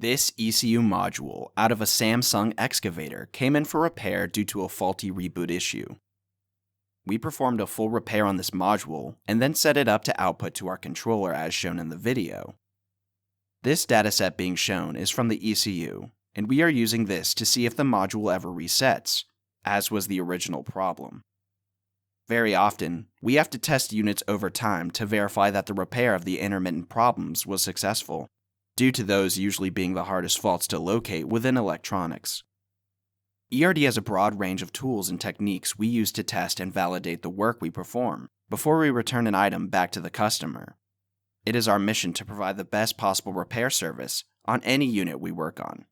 This ECU module out of a Samsung excavator came in for repair due to a faulty reboot issue. We performed a full repair on this module and then set it up to output to our controller as shown in the video. This dataset being shown is from the ECU, and we are using this to see if the module ever resets, as was the original problem. Very often, we have to test units over time to verify that the repair of the intermittent problems was successful, due to those usually being the hardest faults to locate within electronics. ERD has a broad range of tools and techniques we use to test and validate the work we perform before we return an item back to the customer. It is our mission to provide the best possible repair service on any unit we work on.